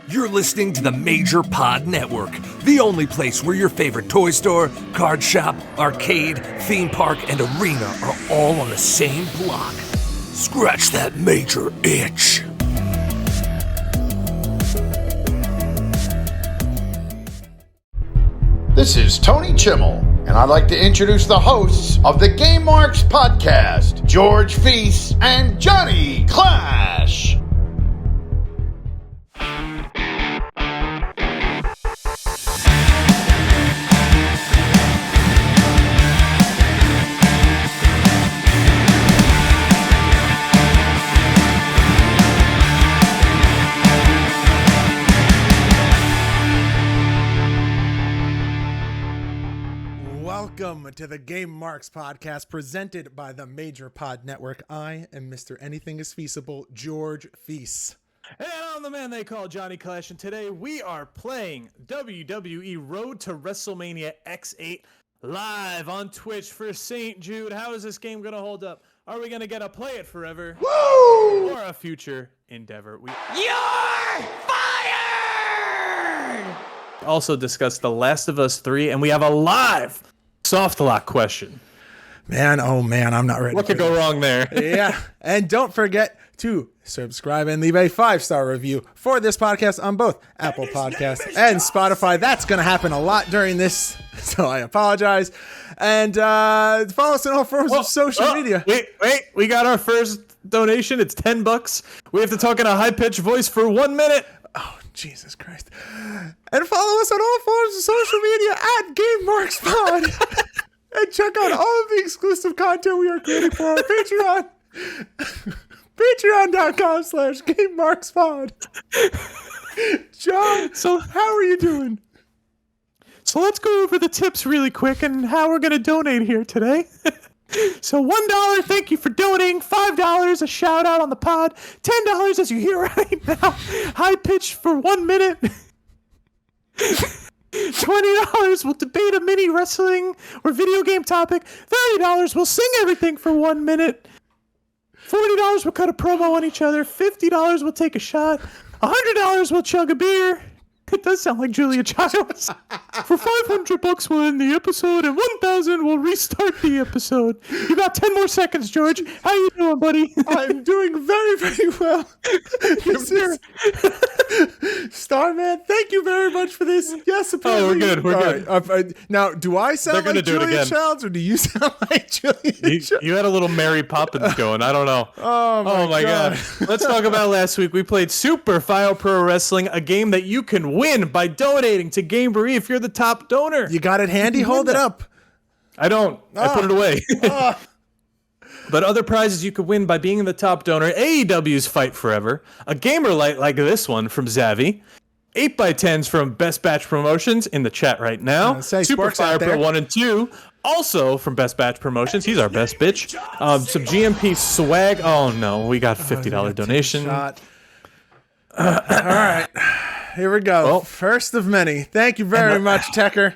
You're listening to the Major Pod Network, the only place where your favorite toy store, card shop, arcade, theme park, and arena are all on the same block. Scratch that major itch. This is Tony Chimmel, and I'd like to introduce the hosts of the Game Marks podcast, George Feis and Johnny Clash. Welcome to the Game Marks podcast presented by the Major Pod Network. I am Mr. Anything is Feasible, George Feis. And I'm the man they call Johnny Clash, and today we are playing WWE Road to WrestleMania X8 live on Twitch for St. Jude. How is this game going to hold up? Are we going to get a play it forever? Woo! Or a future endeavor? You're fired! Also discuss The Last of Us 3, and we have a live soft lock question. Man, oh man, I'm not ready. What could go wrong there? Yeah, and don't forget to subscribe and leave a 5-star review for this podcast on both Apple Podcasts and Spotify. That's going to happen a lot during this, so I apologize. And follow us on all forms of social media. Wait, we got our first donation. It's $10. We have to talk in a high-pitched voice for 1 minute. Oh, Jesus Christ. And follow us on all forms of social media at Game Marks Pod. And check out all of the exclusive content we are creating for our Patreon. Patreon.com/GameMarksPod. John, so how are you doing? So let's go over the tips really quick and how we're going to donate here today. So $1, thank you for donating. $5, a shout out on the pod. $10, as you hear right now, high pitch for 1 minute. $20, we'll debate a mini wrestling or video game topic. $30, we'll sing everything for 1 minute. $40, we'll cut a promo on each other. $50, we'll take a shot. $100, we'll chug a beer. It does sound like Julia Childs. For $500, we'll end the episode, and $1,000, we'll restart the episode. You got 10 more seconds, George. How you doing, buddy? I'm doing very, very well. This is Starman. Thank you very much for this. Yes, apparently. Oh, we're good. We're good. Right. Now, do I sound like Julia Childs, or do you sound like Julia Childs? You had a little Mary Poppins going. I don't know. Oh, my God. Let's talk about last week. We played Super Fire Pro Wrestling, a game that you can win by donating to Gamebree if you're the top donor. You got it handy? Hold it up. I don't. I put it away. But other prizes you could win by being the top donor: AEW's Fight Forever, a gamer light like this one from Zavi, 8x10s from Best Batch Promotions in the chat right now, Super Fire Pro 1 and 2, also from Best Batch Promotions. He's our best bitch. Some GMP swag. Oh no, we got $50 donation. All right. Here we go. Well, first of many. Thank you very much, Tecker.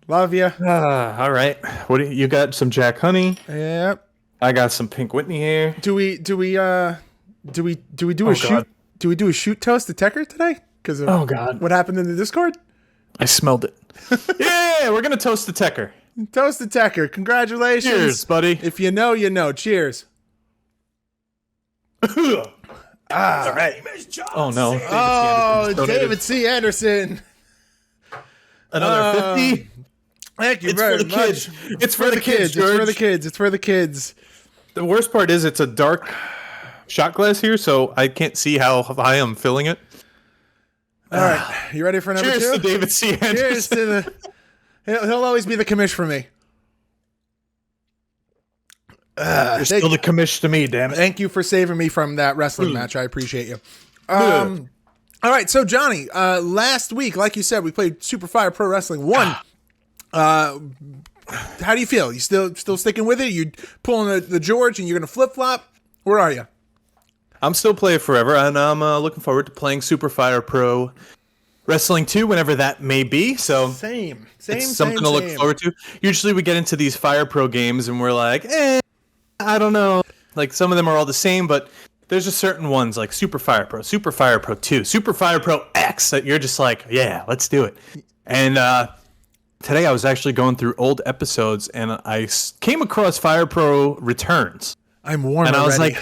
Love you. All right. What do you got? Some Jack Honey. Yep. I got some Pink Whitney here. Do we do a shoot? Do we do a shoot toast to Tecker today? Because of what happened in the Discord? I smelled it. Yeah, we're gonna toast the Tecker. Toast the Tecker. Congratulations. Cheers, buddy. If you know, you know. Cheers. All right. Oh no. David C. Anderson. Another 50. Thank you very much. It's for the kids. It's for the kids. It's for the kids. The worst part is it's a dark shot glass here, so I can't see how high I'm filling it. All right. You ready for number two? Cheers to David C. Anderson. Cheers to the... He'll always be the commish for me. You're still the commish to me, damn it. Thank you for saving me from that wrestling match. I appreciate you. All right, so Johnny, last week, like you said, we played Super Fire Pro Wrestling 1. How do you feel? You still sticking with it? You pulling the George and you're going to flip-flop? Where are you? I'm still playing forever, and I'm looking forward to playing Super Fire Pro Wrestling 2 whenever that may be. So Same something to look forward to. Usually we get into these Fire Pro games and we're like, I don't know. Like, some of them are all the same, but there's just certain ones like Super Fire Pro, Super Fire Pro 2, Super Fire Pro X that you're just like, yeah, let's do it. And today I was actually going through old episodes and I came across Fire Pro Returns. I'm warm and already. I was like,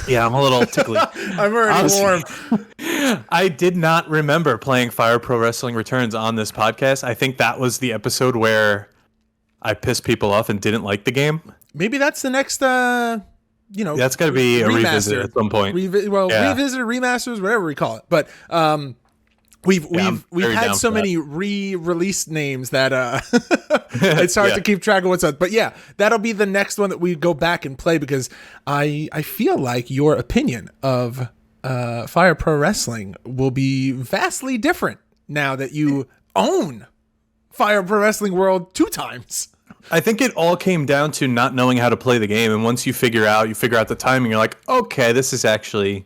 yeah, I'm a little tickly. I'm already warm. I did not remember playing Fire Pro Wrestling Returns on this podcast. I think that was the episode where I pissed people off and didn't like the game. Maybe that's the next, that's got to be a revisit at some point. Revisit, remasters, whatever we call it. But we've had so many re-release names that it's hard to keep track of what's up. But yeah, that'll be the next one that we go back and play because I feel like your opinion of Fire Pro Wrestling will be vastly different now that you own Fire Pro Wrestling World 2 times. I think it all came down to not knowing how to play the game, and once you figure out the timing, you're like, okay, this is actually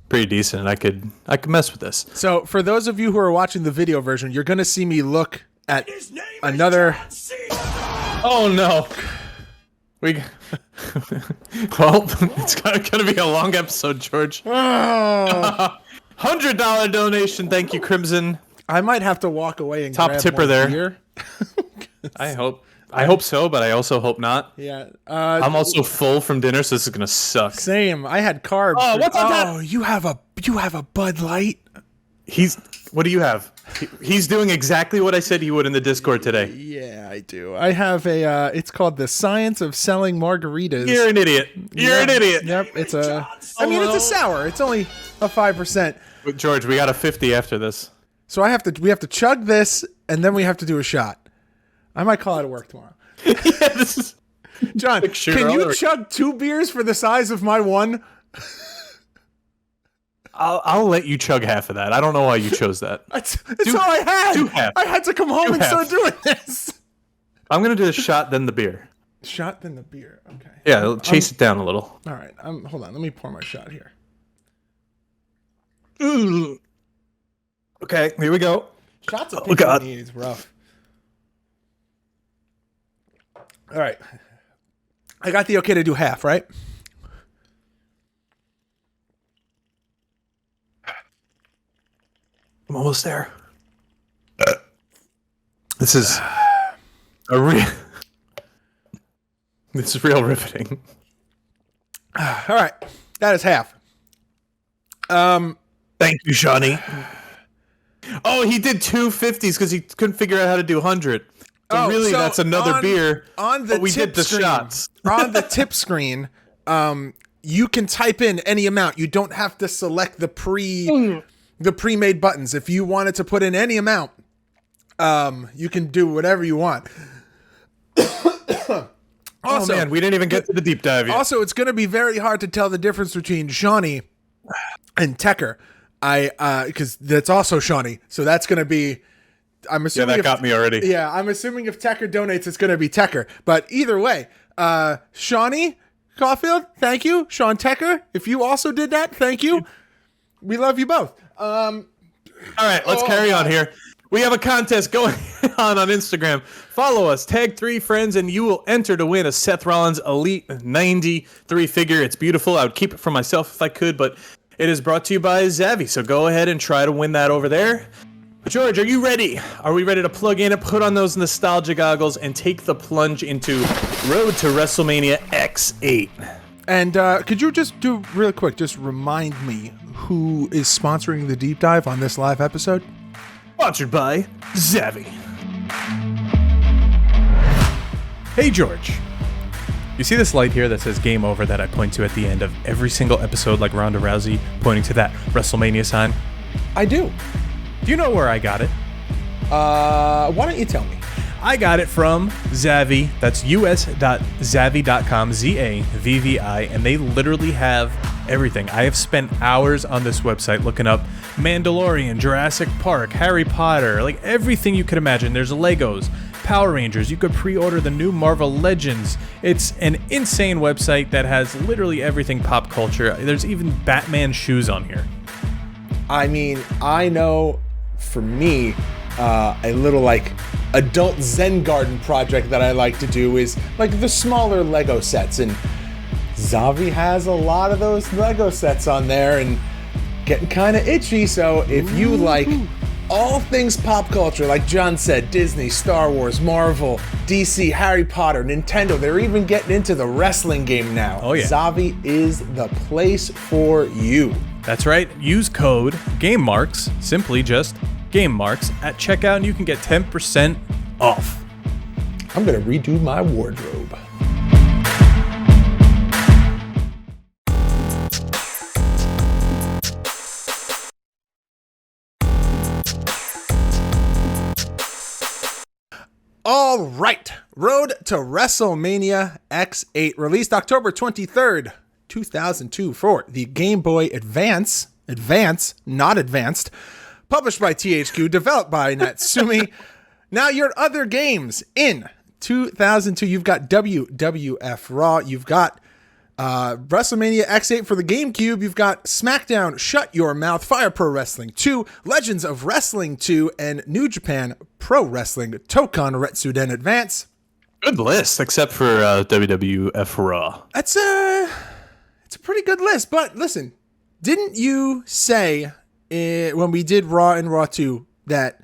pretty decent, and I could mess with this. So for those of you who are watching the video version, you're going to see me look at another. Oh no. Well, it's going to be a long episode, George. Oh. $100 donation, thank you, Crimson. I might have to walk away and top grab tipper more there. Beer. I hope so, but I also hope not. Yeah. I'm also full from dinner, so this is gonna suck. Same. I had carbs. Oh, what's on that? Oh, you have a Bud Light. What do you have? He's doing exactly what I said he would in the Discord today. Yeah, I do. I have it's called The Science of Selling Margaritas. You're an idiot. You're an idiot. Yep. It's a sour. It's only a 5%. George, we got a 50 after this. So we have to chug this, and then we have to do a shot. I might call out of work tomorrow. Yeah, this is John. Can you chug 2 beers for the size of my one? I'll let you chug half of that. I don't know why you chose that. It's all I had. Do half. I had to come home and start doing this. I'm gonna do a shot, then the beer. Shot, then the beer. Okay. Yeah, chase it down a little. All right. Hold on. Let me pour my shot here. Ooh. Okay, here we go. Shots of picking is rough. All right. I got the okay to do half, right? I'm almost there. This is real riveting. All right. That is half. Thank you, Johnny. Oh, he did 250s because he couldn't figure out how to do 100. So that's another beer. On the we did the screen, shots. On the tip screen, you can type in any amount. You don't have to select the pre-made buttons. If you wanted to put in any amount, you can do whatever you want. Also, man, we didn't even get to the deep dive yet. Also, it's going to be very hard to tell the difference between Shawnee and Tecker. Because that's also Shawnee. So that's going to be, I'm assuming. Yeah, that got me already. Yeah, I'm assuming if Tecker donates, it's going to be Tecker. But either way, Shawnee Caulfield, thank you. Sean Tecker, if you also did that, thank you. We love you both. All right, let's carry on here. We have a contest going on Instagram. Follow us, tag 3 friends, and you will enter to win a Seth Rollins Elite 93 figure. It's beautiful. I would keep it for myself if I could, but it is brought to you by Zavvi, so go ahead and try to win that over there. George, are you ready? Are we ready to plug in and put on those nostalgia goggles and take the plunge into Road to WrestleMania X8? And could you just do real quick, just remind me who is sponsoring the deep dive on this live episode? Sponsored by Zavvi. Hey, George. You see this light here that says game over that I point to at the end of every single episode, like Ronda Rousey pointing to that WrestleMania sign? I do. Do you know where I got it? Why don't you tell me? I got it from Zavvi. That's us.zavvi.com, Z-A-V-V-I, and they literally have everything. I have spent hours on this website looking up Mandalorian, Jurassic Park, Harry Potter, like everything you could imagine. There's Legos, Power Rangers. You could pre-order the new Marvel Legends. It's an insane website that has literally everything pop culture. There's even Batman shoes on here. I mean, I know for me, a little like adult Zen garden project that I like to do is like the smaller Lego sets, and Zavi has a lot of those Lego sets on there and getting kind of itchy. So if you like all things pop culture, like John said, Disney, Star Wars, Marvel, DC, Harry Potter, Nintendo, they're even getting into the wrestling game now. Oh, yeah. Zavi is the place for you. That's right. Use code GameMarks, simply just GameMarks, at checkout, and you can get 10% off. I'm going to redo my wardrobe. All right, Road to WrestleMania X8, released October 23rd, 2002 for the Game Boy Advance, not advanced, published by THQ, developed by Natsumi. Now your other games in 2002, you've got WWF Raw, you've got WrestleMania X8 for the GameCube, you've got SmackDown, Shut Your Mouth, Fire Pro Wrestling 2, Legends of Wrestling 2, and New Japan Pro Wrestling Tokon Retsuden Advance. Good list, except for WWF Raw. It's a pretty good list, but listen, didn't you say when we did Raw and Raw 2 that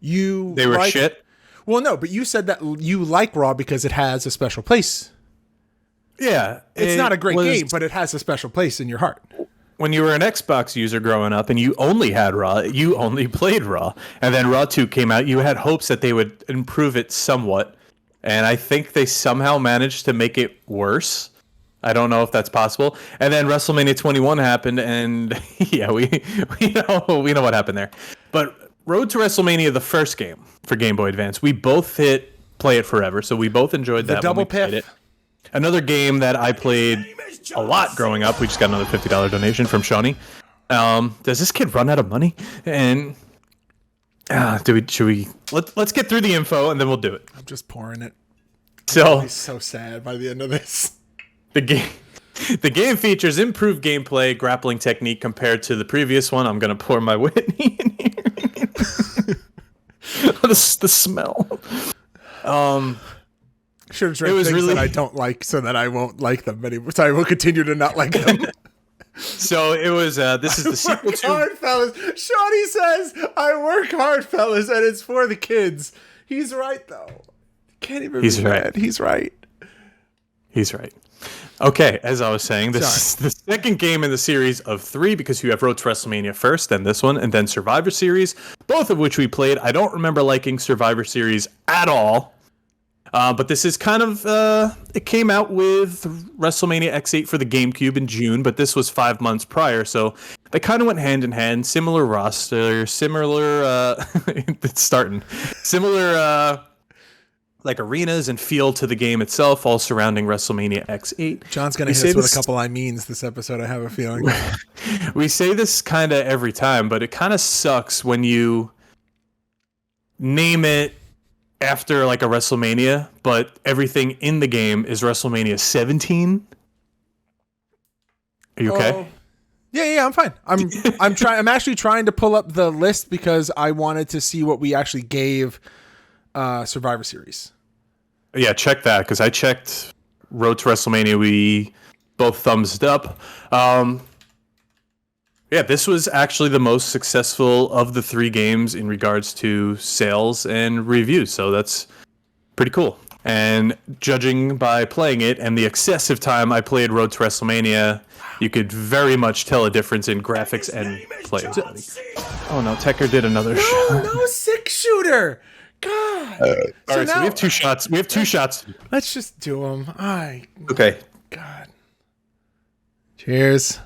they were shit? Well, no, but you said that you like Raw because it has a special place. Yeah. It's not a great game, but it has a special place in your heart. When you were an Xbox user growing up and you only had Raw, you only played Raw. And then Raw 2 came out, you had hopes that they would improve it somewhat. And I think they somehow managed to make it worse. I don't know if that's possible. And then WrestleMania 21 happened, and yeah, we know what happened there. But Road to WrestleMania, the first game for Game Boy Advance, we both hit Play It Forever, so we both enjoyed that. The double piff. Another game that I played a lot growing up. We just got another $50 donation from Shawnee. Does this kid run out of money? And let's get through the info and then we'll do it. I'm just pouring it. So He's so sad by the end of this. The game features improved gameplay, grappling technique compared to the previous one. I'm gonna pour my Whitney in here. the smell. Should have drank things that I don't like so that I won't like them anymore. So I will continue to not like them. So it was, this is the sequel to... hard, fellas. Shawnee says, I work hard, fellas, and it's for the kids. He's right, though. Can't even be mad. He's right. He's right. Okay, as I was saying, this is the second game in the series of 3 because you have Road to WrestleMania first, then this one, and then Survivor Series, both of which we played. I don't remember liking Survivor Series at all. But this is kind of, it came out with WrestleMania X8 for the GameCube in June, but this was 5 months prior, so they kind of went hand in hand. Similar roster, similar, it's starting. Similar, like arenas and feel to the game itself, all surrounding WrestleMania X8. John's going to hit us with a couple I means this episode, I have a feeling. We say this kind of every time, but it kind of sucks when you name it after like a WrestleMania, but everything in the game is WrestleMania 17. Are you okay? Yeah, I'm fine. I'm actually trying to pull up the list because I wanted to see what we actually gave Survivor Series. Yeah, check that because I checked Road to WrestleMania. We both thumbs up. Yeah, this was actually the most successful of the 3 games in regards to sales and reviews, so that's pretty cool. And judging by playing it and the excessive time I played Road to WrestleMania, you could very much tell a difference in graphics and playability. Oh no, Tekker did another shot. No 6-shooter! God! Alright, so we have 2 shots. We have 2 shots. Let's just do them. Okay. God. Cheers.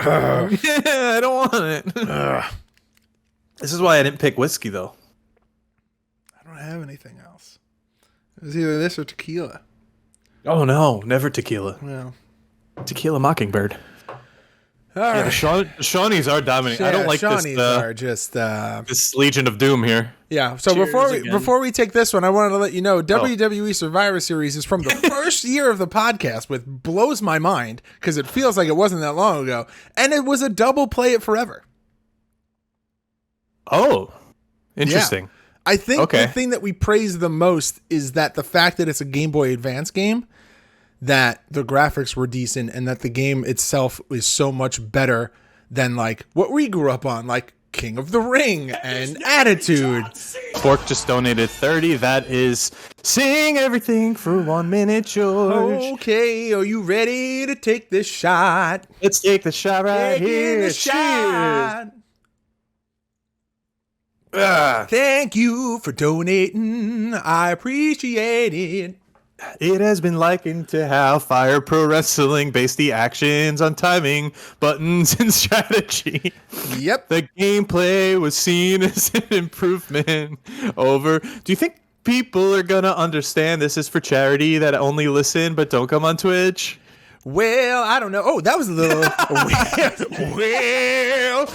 Yeah, I don't want it. This is why I didn't pick whiskey, though. I don't have anything else. It was either this or tequila. Oh, no. Never tequila. Well. Tequila Mockingbird. All right. The Shawnees are dominating. Yeah, I don't like Shawnees this. Are just this Legion of Doom here. Yeah. So before we take this one, I wanted to let you know WWE Survivor Series is from the first year of the podcast, which blows my mind because it feels like it wasn't that long ago, and it was a double Play It Forever. Oh, interesting. I think the thing that we praise the most is that the fact that it's a Game Boy Advance game, that the graphics were decent, and that the game itself is so much better than like what we grew up on, like King of the Ring and Attitude. Fork just donated 30. That is Sing Everything for 1 minute, George. Okay, are you ready to take this shot? Let's take the shot right here. The shot. Thank you for donating. I appreciate it. It has been likened to how Fire Pro Wrestling based the actions on timing, buttons, and strategy. Yep. The gameplay was seen as an improvement over. Do you think people are going to understand this is for charity that only listen but don't come on Twitch? Well, I don't know. Oh, that was a little... well...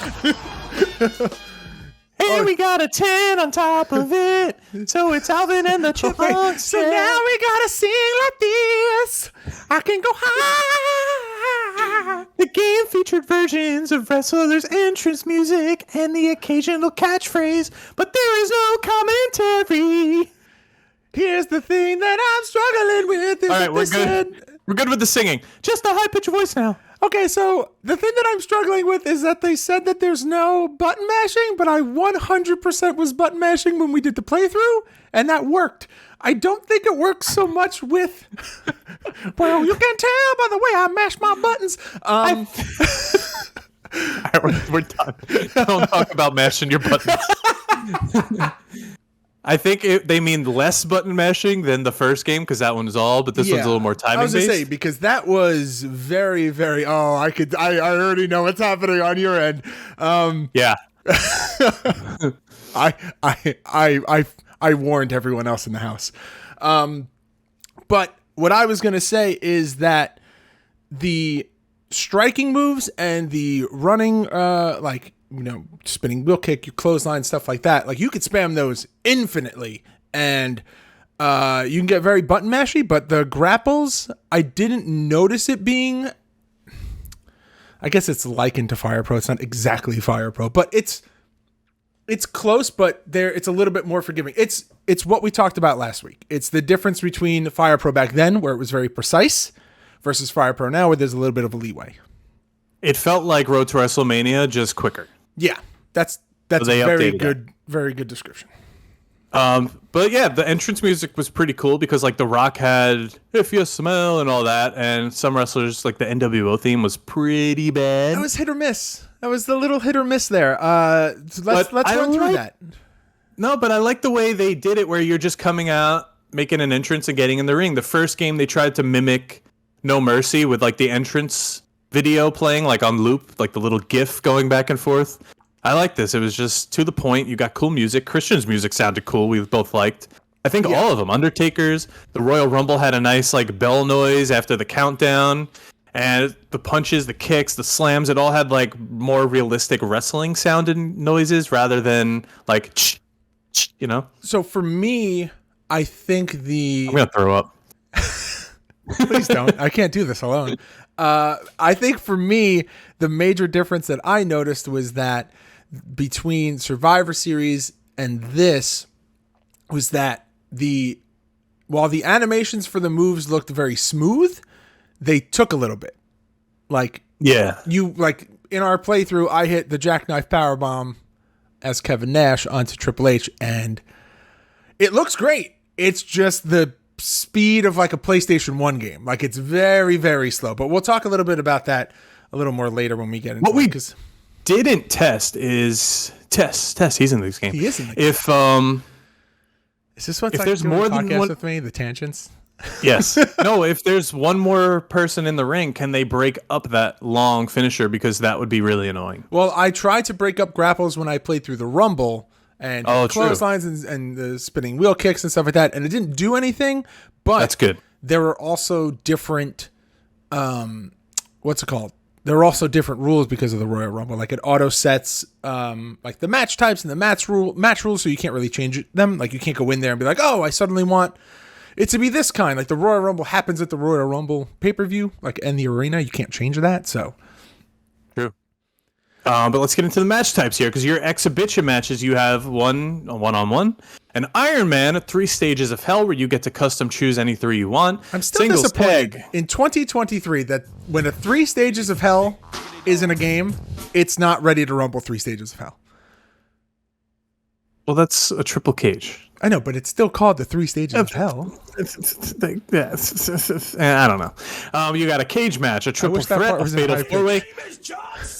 And we got a 10 on top of it. So it's Alvin and the Chipmunks. So now we gotta sing like this. I can go high. The game featured versions of wrestlers' entrance music and the occasional catchphrase, but there is no commentary. Here's the thing that I'm struggling with. All right, we're good. We're good with the singing. Just a high-pitched voice now. Okay, so the thing that I'm struggling with is that they said that there's no button mashing, but I 100% was button mashing when we did the playthrough, and that worked. I don't think it works so much with... well, you can tell by the way I mash my buttons. We're done. Don't talk about mashing your buttons. I think they mean less button mashing than the first game because that one is all, but this one's a little more timing based. I was gonna say because that was very, very. Oh, I already know what's happening on your end. Yeah. I warned everyone else in the house. But what I was gonna say is that the striking moves and the running, spinning wheel kick, your clothesline, stuff like that. Like you could spam those infinitely, and you can get very button mashy. But the grapples, I didn't notice it being. I guess it's likened to Fire Pro. It's not exactly Fire Pro, but it's close. But it's a little bit more forgiving. It's what we talked about last week. It's the difference between Fire Pro back then, where it was very precise, versus Fire Pro now, where there's a little bit of a leeway. It felt like Road to WrestleMania, just quicker. Yeah, that's So they very updated good, very good description. But yeah, the entrance music was pretty cool because like The Rock had "If You Smell" and all that, and some wrestlers like the NWO theme was pretty bad. That was hit or miss. That was the little hit or miss there. Let's run through that. No, but I like the way they did it, where you're just coming out, making an entrance, and getting in the ring. The first game they tried to mimic No Mercy with like the entrance video playing like on loop, like the little GIF going back and forth. I like this. It was just to the point. You got cool music. Christian's music sounded cool. We both liked. I think all of them. Undertaker's, the Royal Rumble had a nice like bell noise after the countdown, and the punches, the kicks, the slams. It all had like more realistic wrestling sounding noises rather than like, you know. So for me, I think I'm gonna throw up. Please don't. I can't do this alone. I think for me, the major difference that I noticed was that between Survivor Series and this was that while the animations for the moves looked very smooth, they took a little bit. Like in our playthrough, I hit the jackknife powerbomb as Kevin Nash onto Triple H, and it looks great. It's just the speed of like a PlayStation 1 game. Like it's very, very slow. But we'll talk a little bit about that a little more later when we get into what we didn't test is test. He's in this game. He is in the game. If is this what's if like there's doing more a than podcast one with me? The tangents. Yes. No. If there's one more person in the ring, can they break up that long finisher? Because that would be really annoying. Well, I tried to break up grapples when I played through the Rumble. And clotheslines and the spinning wheel kicks and stuff like that. And it didn't do anything, but that's good. There were also different, what's it called? There were also different rules because of the Royal Rumble. Like it auto sets like the match types and the match rules, so you can't really change them. Like you can't go in there and be like, oh, I suddenly want it to be this kind. Like the Royal Rumble happens at the Royal Rumble pay-per-view, like in the arena. You can't change that, so. True. But let's get into the match types here, because your exhibition matches, you have a one-on-one, an Iron Man, 3 stages of hell, where you get to custom choose any 3 you want. I'm still Singles disappointed tag. in 2023 that when a 3 stages of hell is in a game, it's not Ready to Rumble 3 stages of hell. Well, that's a triple cage. I know, but it's still called the 3 stages of hell. Yeah, I don't know. You got a cage match, a triple wish that threat, part a was in fatal high pitch. 4-way,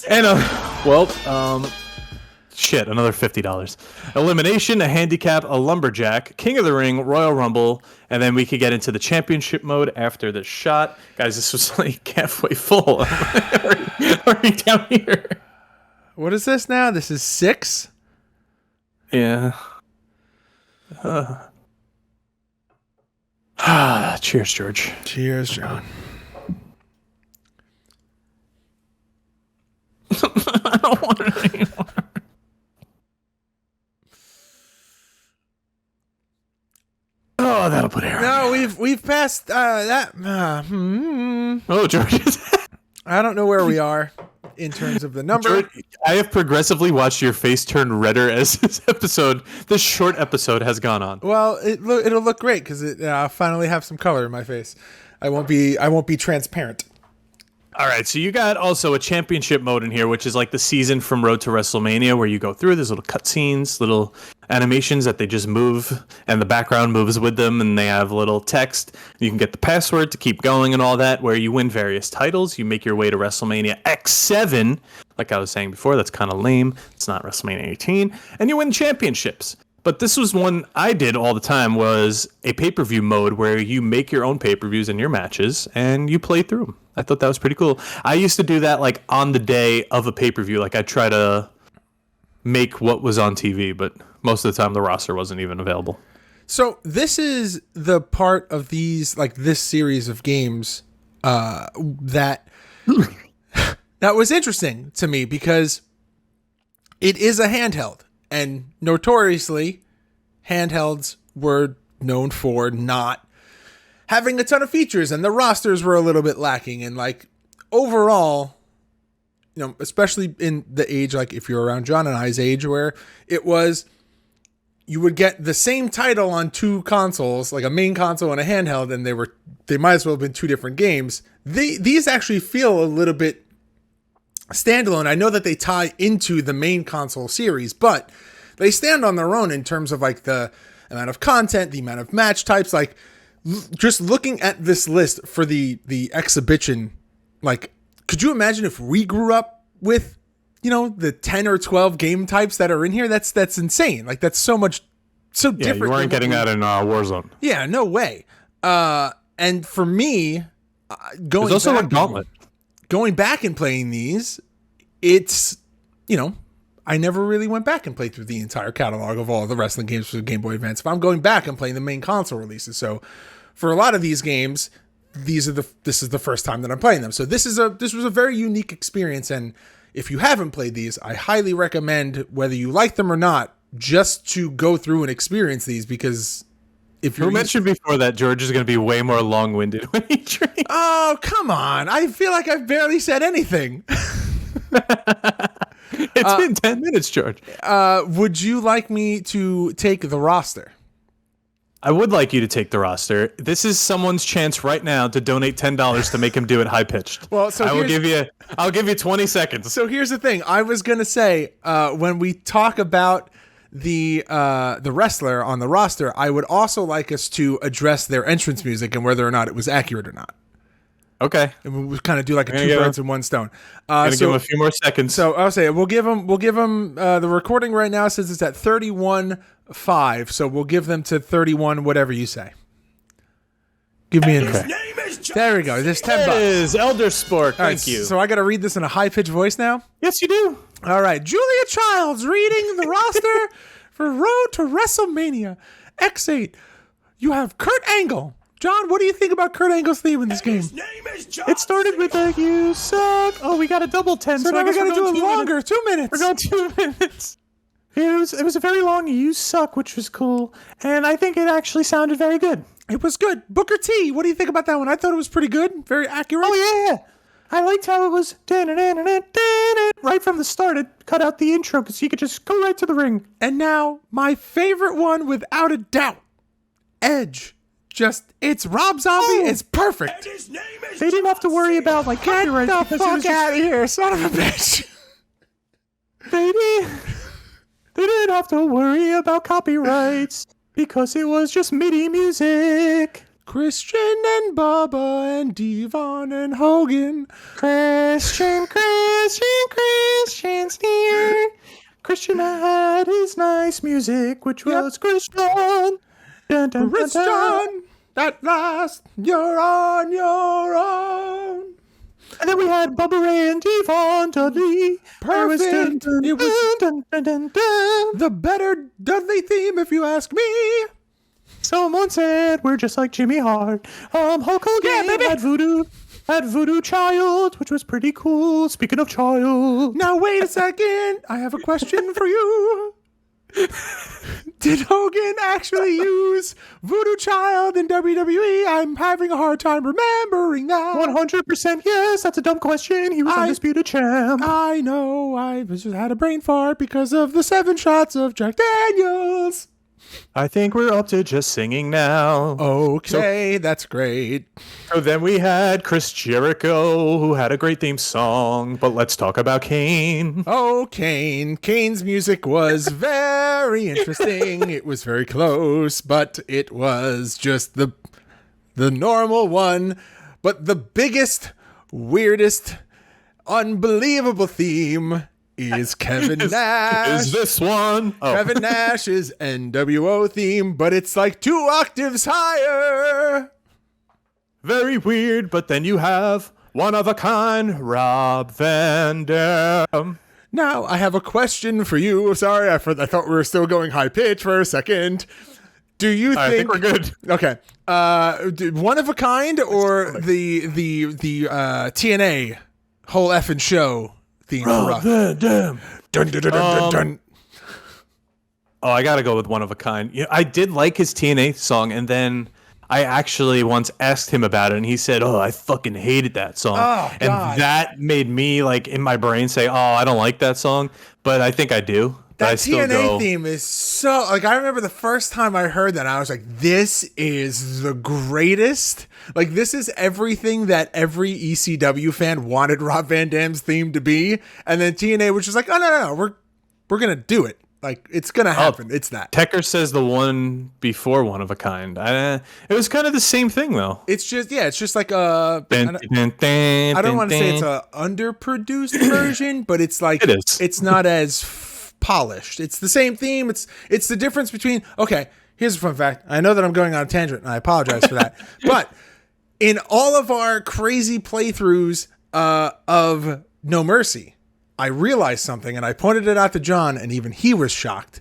and another $50. Elimination, a handicap, a lumberjack, King of the Ring, Royal Rumble, and then we could get into the championship mode after the shot. Guys, this was like halfway full. Already down here. What is this now? This is 6? Yeah. Cheers, George. Cheers, John. I don't want it anymore. Oh, that'll put air on. No, we've passed that. Oh, George. I don't know where we are in terms of the number. George, I have progressively watched your face turn redder as this short episode has gone on. Well, it'll look great because I'll finally have some color in my face. I won't be transparent. All right, so you got also a championship mode in here, which is like the season from Road to WrestleMania, where you go through. There's little cutscenes, little animations that they just move, and the background moves with them, and they have little text. You can get the password to keep going and all that, where you win various titles. You make your way to WrestleMania X8. Like I was saying before, that's kind of lame. It's not WrestleMania 18. And you win championships. But this was one I did all the time, was a pay-per-view mode where you make your own pay-per-views and your matches, and you play through them. I thought that was pretty cool. I used to do that like on the day of a pay-per-view. Like I'd try to make what was on TV, but most of the time the roster wasn't even available. So this is the part of these, like this series of games that was interesting to me because it is a handheld. And notoriously, handhelds were known for not having a ton of features, and the rosters were a little bit lacking. And like overall, especially in the age, like if you're around John and I's age, where it was, you would get the same title on 2 consoles, like a main console and a handheld, and they might as well have been 2 different games. These actually feel a little bit standalone. I know that they tie into the main console series, but they stand on their own in terms of like the amount of content, the amount of match types. Like just looking at this list for the exhibition, like could you imagine if we grew up with the 10 or 12 game types that are in here? That's insane. Like that's so different. You weren't getting that in Warzone. Yeah, no way. And for me, There's also a gauntlet. Going back and playing these, it's, I never really went back and played through the entire catalog of all the wrestling games for the Game Boy Advance. If I'm going back and playing the main console releases. So for a lot of these games, this is the first time that I'm playing them. So this was a very unique experience. And if you haven't played these, I highly recommend, whether you like them or not, just to go through and experience these, because if you mentioned before that George is going to be way more long-winded when he drinks. Oh, come on. I feel like I've barely said anything. It's been 10 minutes, George. Would you like me to take the roster? I would like you to take the roster. This is someone's chance right now to donate $10 to make him do it high-pitched. Well, so I'll give you 20 seconds. So here's the thing. I was going to say, when we talk about the wrestler on the roster, I would also like us to address their entrance music and whether or not it was accurate or not. Okay. And we'll kind of do like a 2 birds in one stone. Gonna give him a few more seconds. So I'll say we'll give them the recording right now says it's at 31.5. So we'll give them to 31, whatever you say. Give me an. There we go. There's $10. It is Elder Sport. Thank you. So I got to read this in a high pitched voice now. Yes, you do. All right, Julia Childs reading the roster for Road to WrestleMania X8. You have Kurt Angle. John, what do you think about Kurt Angle's theme in this game? It started with a "you suck." Oh, we got a double 10, So now I we guess got to do going it 2 longer. minutes. 2 minutes. We're going 2 minutes. It was a very long "you suck," which was cool, and I think it actually sounded very good. It was good. Booker T, what do you think about that one? I thought it was pretty good. Very accurate. Oh yeah, I liked how it was. right from the start, it cut out the intro because you could just go right to the ring. And now, my favorite one without a doubt, Edge. It's Rob Zombie. It's perfect. They didn't have to worry about like Get copyright the because it fuck was just- out of here, son of a bitch. baby. They didn't have to worry about copyrights because it was just MIDI music. Christian and Bubba and Devon and Hogan. Christian's here. Christian had his nice music, which was Christian. Dun, dun, dun, dun. Christian, at last, you're on your own. And then we had Bubba Ray and Devon Dudley. Perfect. It was dun, dun, dun, dun. the better Dudley theme, if you ask me. Someone said we're just like Jimmy Hart. Hulk Hogan had Voodoo Child, which was pretty cool. Speaking of child, Now, wait a second. I have a question for you. Did Hogan actually use Voodoo Child in WWE? I'm having a hard time remembering that. 100% yes. That's a dumb question. He was undisputed champ. I know. I just had a brain fart because of the 7 shots of Jack Daniels. I think we're up to just singing now. Okay, that's great. So then we had Chris Jericho, who had a great theme song. But let's talk about Kane. Oh, Kane. Kane's music was very interesting. It was very close, but it was just the normal one. But the biggest, weirdest, unbelievable theme is Kevin Nash. Is this one? Oh. Kevin Nash's NWO theme, but it's like 2 octaves higher. Very weird, but then you have one of a kind, Rob Van Dam. Now, I have a question for you. Sorry, I thought we were still going high pitch for a second. Do you think... I think we're good. Okay. One of a kind or the TNA whole effing show theme? Rob Van Dam. Dun, dun, dun, dun, dun. Oh, I gotta go with one of a kind. Yeah, I did like his TNA song, and then I actually once asked him about it, and he said, "Oh, I fucking hated that song," and that made me like in my brain say, "Oh, I don't like that song," but I think I do. But I That still TNA theme is so like I remember the first time I heard that I was like, this is the greatest. Like this is everything that every ECW fan wanted Rob Van Dam's theme to be. And then TNA was just like, oh no, we're gonna do it. Like it's gonna happen. It's that. Tekker says the one before One of a Kind. It was kind of the same thing though. It's just like a I don't want to say it's a underproduced version, but it's like It is. It's not as polished. It's the same theme. It's the difference between, okay, here's a fun fact. I know that I'm going on a tangent and I apologize for that. But in all of our crazy playthroughs of No Mercy, I realized something and I pointed it out to John and even he was shocked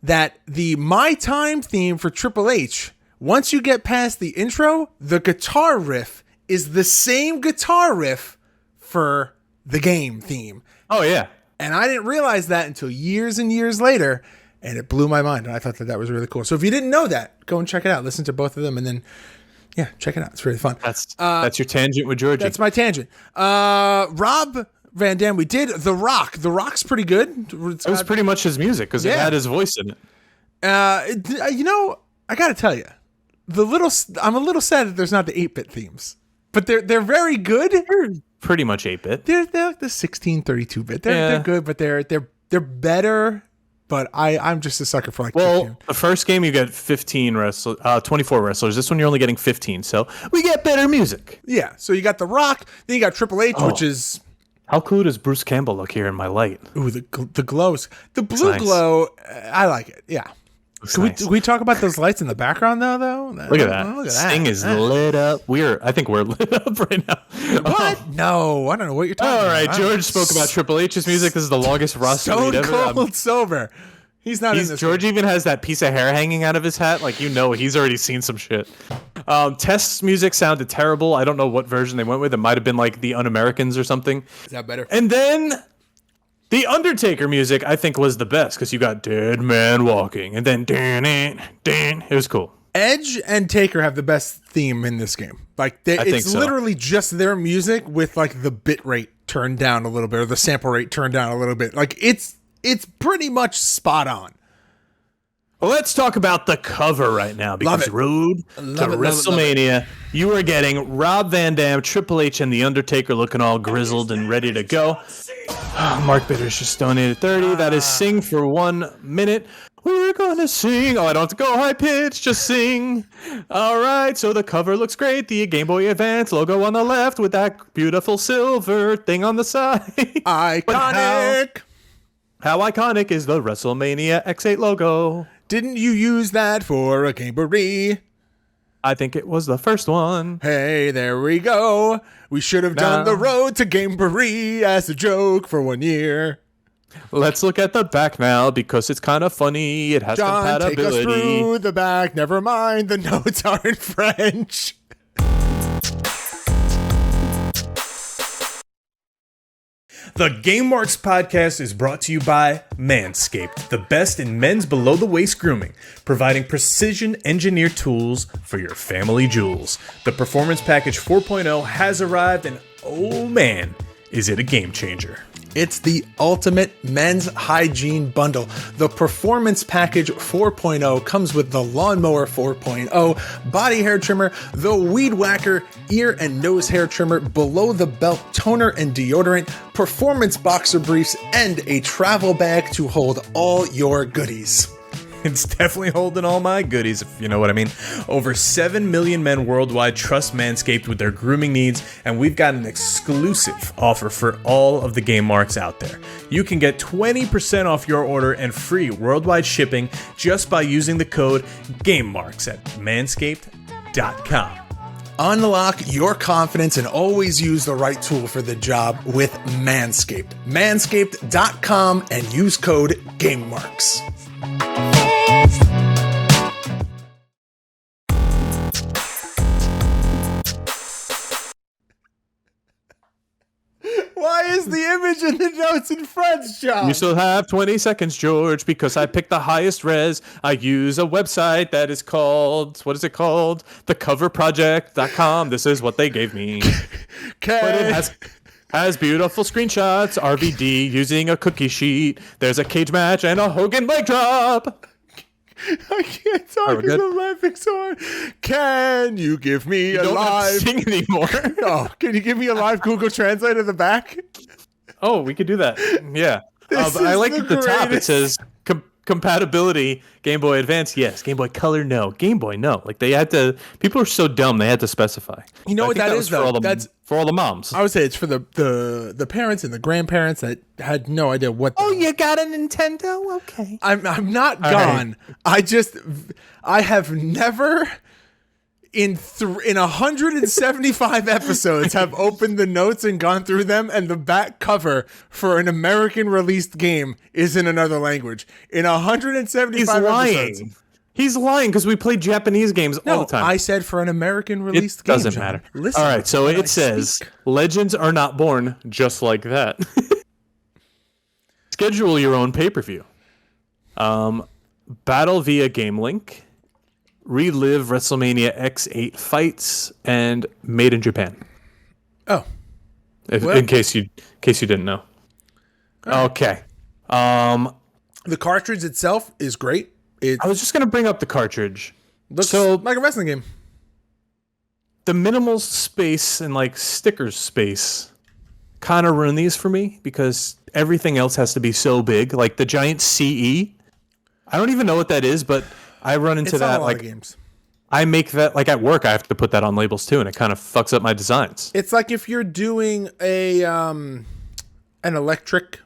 that the My Time theme for Triple H, once you get past the intro, the guitar riff is the same guitar riff for the game theme. Oh yeah. And I didn't realize that until years and years later, and it blew my mind. And I thought that was really cool. So if you didn't know that, go and check it out. Listen to both of them, and then, yeah, check it out. It's really fun. That's your tangent with Georgie. That's my tangent. Rob Van Dam, we did The Rock. The Rock's pretty good. It was pretty much his music because it had his voice in it. You know, I got to tell you, I'm a little sad that there's not the 8-bit themes, but they're very good. Pretty much 8-bit. They're like the 1632-bit. They're good, but they're better. But I'm just a sucker for like. Well, 15. the first game you get 24 wrestlers. This one you're only getting 15. So we get better music. Yeah. So you got The Rock, then you got Triple H, which is. How cool does Bruce Campbell look here in my light? Ooh, the glows, the blue nice. glow. I like it. Yeah. Can Nice. we talk about those lights in the background though? Look at that. Look at Sting that. is lit up. I think we're lit up right now. What? No, I don't know what you're talking All about. right, George spoke about Triple H's music. This is the longest roster Stone we'd ever. Cold Sober. He's not in this. George even has that piece of hair hanging out of his hat. Like, he's already seen some shit. Test's music sounded terrible. I don't know what version they went with. It might have been like the Un-Americans or something. Is that better? And then the Undertaker music, I think, was the best because you got Dead Man Walking. And then, it was cool. Edge and Taker have the best theme in this game. Like, think it's so. literally just their music with like the bit rate turned down a little bit, or the sample rate turned down a little bit. Like it's pretty much spot on. Well, let's talk about the cover right now, because Road to WrestleMania, you are getting Rob Van Dam, Triple H, and The Undertaker looking all grizzled and ready to go. Mark Bitters just donated 30. That is Sing for 1 minute. We're gonna sing. Oh, I don't have to go high pitch, just sing. All right, so the cover looks great. The Game Boy Advance logo on the left with that beautiful silver thing on the side. Iconic. How iconic is the WrestleMania X8 logo? Didn't you use that for a Gameboree? I think it was the first one. Hey, there we go. We should have done the Road to Gameboree as a joke for 1 year. Let's look at the back now, because it's kind of funny. It has compatibility. Take us through the back. Never mind, the notes are in French. The Game Marks podcast is brought to you by Manscaped, the best in men's below-the-waist grooming, providing precision-engineered tools for your family jewels. The Performance Package 4.0 has arrived, and oh man, is it a game changer. It's the ultimate men's hygiene bundle. The Performance Package 4.0 comes with the Lawnmower 4.0, body hair trimmer, the Weed Whacker, ear and nose hair trimmer, below the belt toner and deodorant, performance boxer briefs, and a travel bag to hold all your goodies. It's definitely holding all my goodies, if you know what I mean. Over 7 million men worldwide trust Manscaped with their grooming needs, and we've got an exclusive offer for all of the Game Marks out there. You can get 20% off your order and free worldwide shipping just by using the code GameMarks at manscaped.com. Unlock your confidence and always use the right tool for the job with Manscaped. Manscaped.com and use code GameMarks. Why is the image in the notes in French, John? You still have 20 seconds, George, because I picked the highest res. I use a website that is called, what is it called? Thecoverproject.com. This is what they gave me. Okay. But it has beautiful screenshots, RVD using a cookie sheet. There's a cage match and a Hogan leg drop. I can't talk because I'm laughing so hard. Can you give me a live... sing anymore. Oh, can you give me a live Google Translate at the back? Oh, we could do that. Yeah. I like at the top it says compatibility, Game Boy Advance, yes. Game Boy Color, no. Game Boy, no. Like they had to... People are so dumb, they had to specify. You know what that is, though? That's for all the moms. I would say it's for the parents and the grandparents that had no idea what... You got a Nintendo? Okay. I'm not gone. Right. I have never... In 175 episodes have opened the notes and gone through them, and the back cover for an American released game is in another language. In 175 episodes. He's lying because we play Japanese games all the time. I said for an American released game. It doesn't matter. Listen, all right, so it says, legends are not born just like that. Schedule your own pay-per-view. Battle via Game Link. Relive WrestleMania X8 fights, and made in Japan. Oh, in case you didn't know. Right. Okay. The cartridge itself is great. I was just gonna bring up the cartridge. Looks like a wrestling game. The minimal space and like stickers space kind of ruin these for me because everything else has to be so big. Like the giant CE. I don't even know what that is, but I run into that like games. I make that like at work. I have to put that on labels too, and it kind of fucks up my designs. It's like if you're doing an electric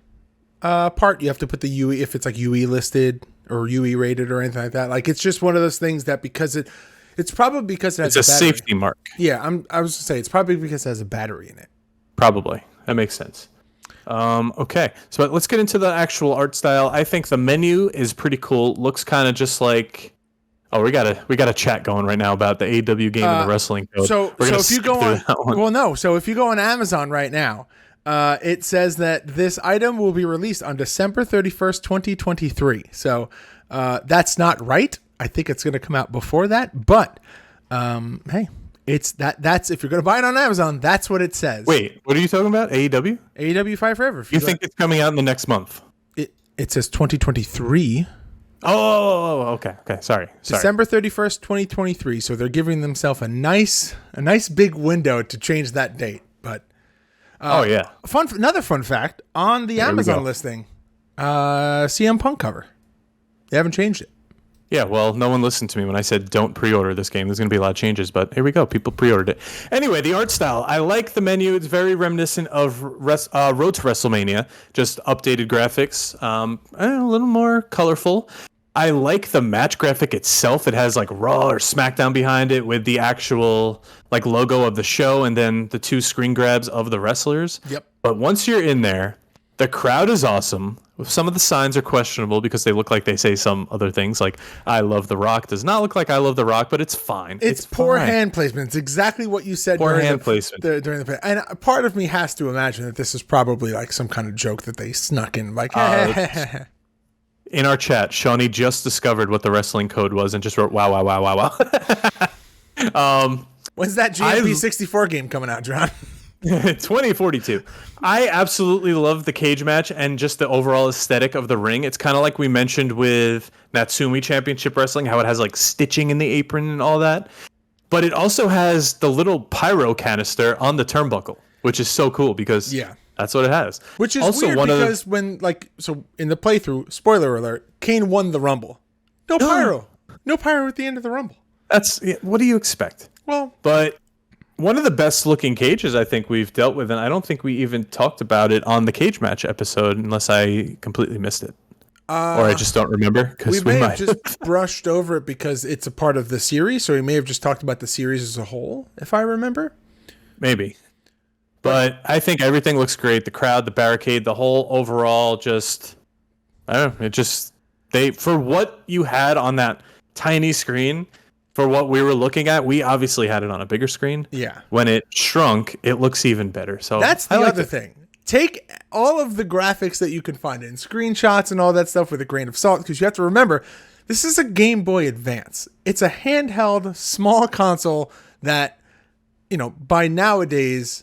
part, you have to put the UE if it's like UE listed or UE rated or anything like that. Like it's just one of those things that because it's probably because it has it's a safety mark. Yeah, I was gonna say it's probably because it has a battery in it. Probably that makes sense. Okay, so let's get into the actual art style. I think the menu is pretty cool. Looks kind of just like, we got a chat going right now about the AEW game and the wrestling code. So if you go on, so if you go on Amazon right now, it says that this item will be released on December 31st, 2023. So that's not right. I think it's going to come out before that, but hey, It's that's if you're going to buy it on Amazon, that's what it says. Wait, what are you talking about? AEW? AEW Fight Forever. You think it's coming out in the next month? It says 2023. Oh, okay. Sorry. December 31st, 2023. So they're giving themselves a nice big window to change that date. But yeah. Another fun fact on the Amazon listing, CM Punk cover. They haven't changed it. Yeah, well, no one listened to me when I said don't pre-order this game. There's going to be a lot of changes, but here we go. People pre-ordered it. Anyway, the art style. I like the menu. It's very reminiscent of Road to WrestleMania, just updated graphics, a little more colorful. I like the match graphic itself. It has like Raw or SmackDown behind it with the actual like logo of the show and then the 2 screen grabs of the wrestlers. Yep. But once you're in there, the crowd is awesome. Some of the signs are questionable because they look like they say some other things, like "I love the Rock." Does not look like "I love the Rock," but it's fine. It's poor hand placement. It's exactly what you said. Poor hand placement during the. And part of me has to imagine that this is probably like some kind of joke that they snuck in, like. In our chat, Shawnee just discovered what the wrestling code was and just wrote "wow, wow, wow, wow, wow." When's that GMP 64 game coming out, John? 2042. I absolutely love the cage match and just the overall aesthetic of the ring. It's kind of like we mentioned with Natsumi Championship Wrestling, how it has like stitching in the apron and all that. But it also has the little pyro canister on the turnbuckle, which is so cool because that's what it has. Which is also weird because when in the playthrough, spoiler alert, Kane won the Rumble. No pyro. No pyro at the end of the Rumble. What do you expect? Well, but one of the best looking cages I think we've dealt with, and I don't think we even talked about it on the cage match episode unless I completely missed it. Or I just don't remember. We may have just brushed over it because it's a part of the series, so we may have just talked about the series as a whole, if I remember. Maybe. But I think everything looks great. The crowd, the barricade, the whole overall just, I don't know, for what you had on that tiny screen, for what we were looking at, we obviously had it on a bigger screen. Yeah. When it shrunk, it looks even better. So that's the other thing. Take all of the graphics that you can find in screenshots and all that stuff with a grain of salt, because you have to remember, this is a Game Boy Advance. It's a handheld, small console that, by nowadays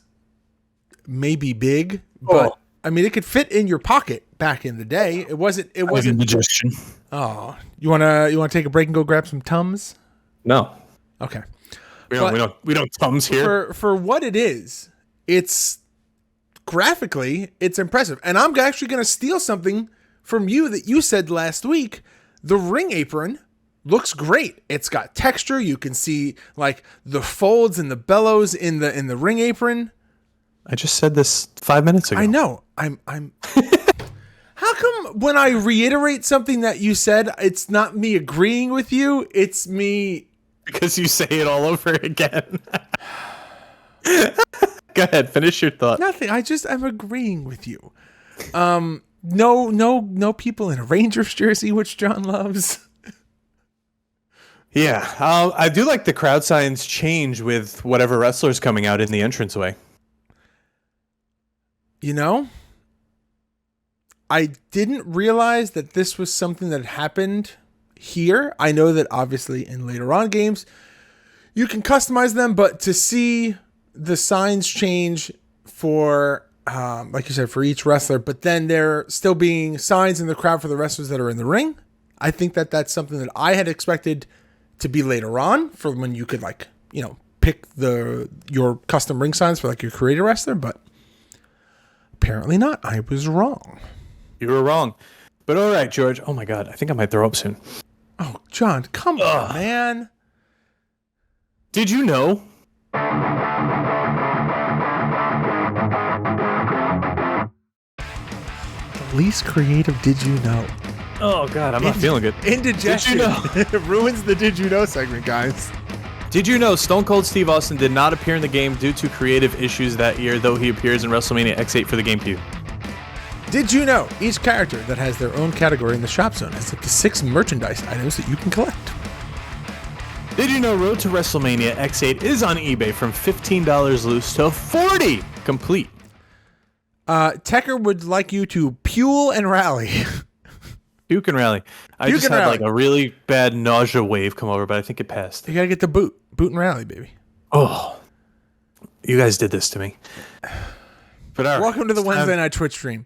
may be big, but I mean, it could fit in your pocket back in the day. It wasn't indigestion. Oh, you wanna take a break and go grab some Tums? No. Okay. We don't Tums here. For what it is, it's graphically, it's impressive. And I'm actually going to steal something from you that you said last week. The ring apron looks great. It's got texture. You can see like the folds and the bellows in the ring apron. I just said this 5 minutes ago. I know. I'm How come when I reiterate something that you said, it's not me agreeing with you, it's me... Because you say it all over again. Go ahead, finish your thought. Nothing, I'm agreeing with you. No people in a Rangers jersey, which John loves. Yeah, I do like the crowd signs change with whatever wrestler's coming out in the entranceway. I didn't realize that this was something that happened here. I know that obviously in later on games, you can customize them, but to see the signs change for, like you said, for each wrestler, but then there still being signs in the crowd for the wrestlers that are in the ring, I think that that's something that I had expected to be later on for when you could pick your custom ring signs for your creator wrestler, but apparently not. I was wrong. You were wrong. But all right, George. Oh my God, I think I might throw up soon. Oh, John, come on, man. Did you know? The least creative did you know? Oh God, I'm not feeling good. Indigestion. Did you know? It ruins the did you know segment, guys. Did you know Stone Cold Steve Austin did not appear in the game due to creative issues that year, though he appears in WrestleMania X8 for the GameCube? Did you know each character that has their own category in the shop zone has up to 6 merchandise items that you can collect? Did you know Road to WrestleMania X8 is on eBay from $15 loose to $40 complete? Tekker would like you to pule and rally. Puke and rally. I just had a really bad nausea wave come over, but I think it passed. You gotta get the boot and rally, baby. Oh, you guys did this to me. But all right, Welcome to the it's Wednesday night Twitch stream.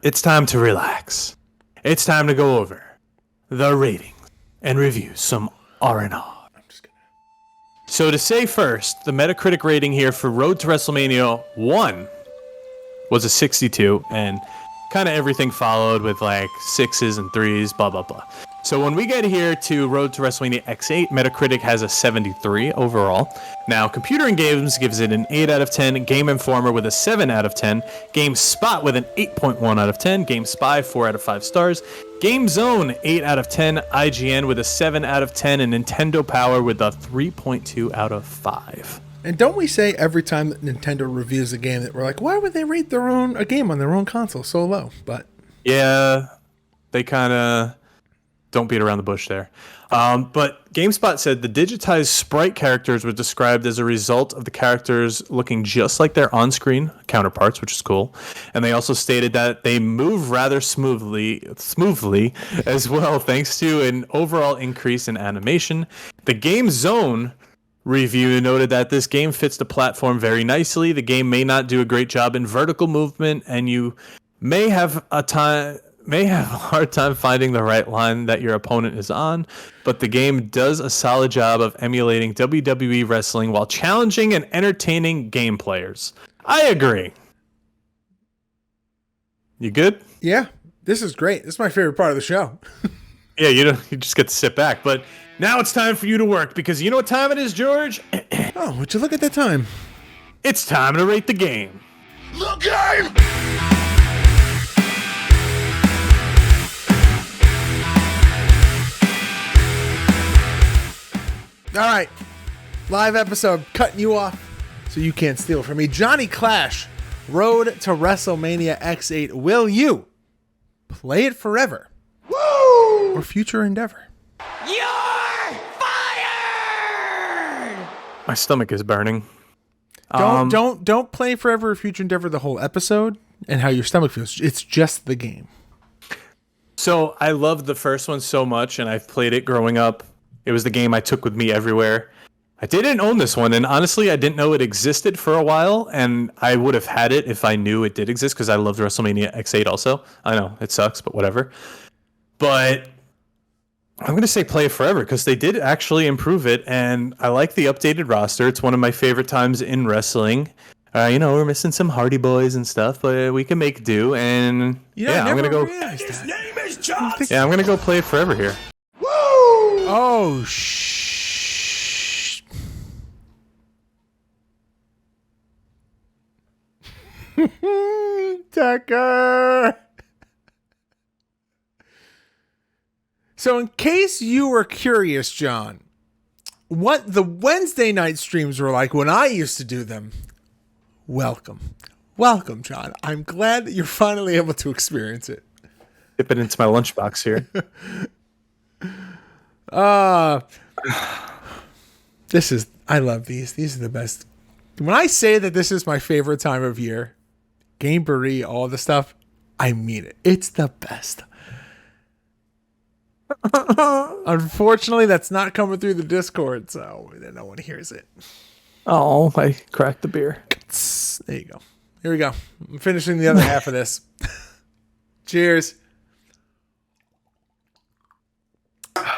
It's time to relax. It's time to go over the ratings and review some R&R. So to say first, the Metacritic rating here for Road to WrestleMania 1 was a 62, and kind of everything followed with like 6s and 3s, blah, blah, blah. So when we get here to Road to WrestleMania X8, Metacritic has a 73 overall. Now, Computer and Games gives it an 8 out of 10, Game Informer with a 7 out of 10, GameSpot with an 8.1 out of 10, GameSpy 4 out of 5 stars, GameZone 8 out of 10, IGN with a 7 out of 10, and Nintendo Power with a 3.2 out of 5. And don't we say every time that Nintendo reviews a game that we're like, why would they rate a game on their own console so low? But yeah, they kind of don't beat around the bush there. But GameSpot said the digitized sprite characters were described as a result of the characters looking just like their on-screen counterparts, which is cool. And they also stated that they move rather smoothly as well, thanks to an overall increase in animation. The Game Zone review noted that this game fits the platform very nicely. The game may not do a great job in vertical movement, and you may have a hard time finding the right line that your opponent is on, but the game does a solid job of emulating WWE wrestling while challenging and entertaining game players. I agree. You good? yeah, this is great. This is my favorite part of the show. Yeah, you just get to sit back. But now it's time for you to work, because you know what time it is, George? Oh, would you look at that time? It's time to rate the game. The game! All right, live episode, cutting you off so you can't steal from me. Johnny Clash, Road to WrestleMania X8. Will you play it forever? Woo! Or future endeavor? You're fired! My stomach is burning. Don't play forever or future endeavor the whole episode and how your stomach feels. It's just the game. So I loved the first one so much, and I've played it growing up. It was the game I took with me everywhere. I didn't own this one, and honestly, I didn't know it existed for a while, and I would have had it if I knew it did exist, because I loved WrestleMania X8 also. I know, it sucks, but whatever. But I'm going to say play it forever, because they did actually improve it, and I like the updated roster. It's one of my favorite times in wrestling. We're missing some Hardy Boys and stuff, but we can make do, and I'm going to go. His name is John. Yeah, I'm going to go play it forever here. Oh, shh. Tucker. So in case you were curious, John, what the Wednesday night streams were like when I used to do them, welcome, John. I'm glad that you're finally able to experience it. Dip it into my lunchbox here. I love these. These are the best. When I say that this is my favorite time of year, Gameberry, all the stuff, I mean it. It's the best. Unfortunately, that's not coming through the Discord, so no one hears it. Oh, I cracked the beer. There you go. Here we go. I'm finishing the other half of this. Cheers.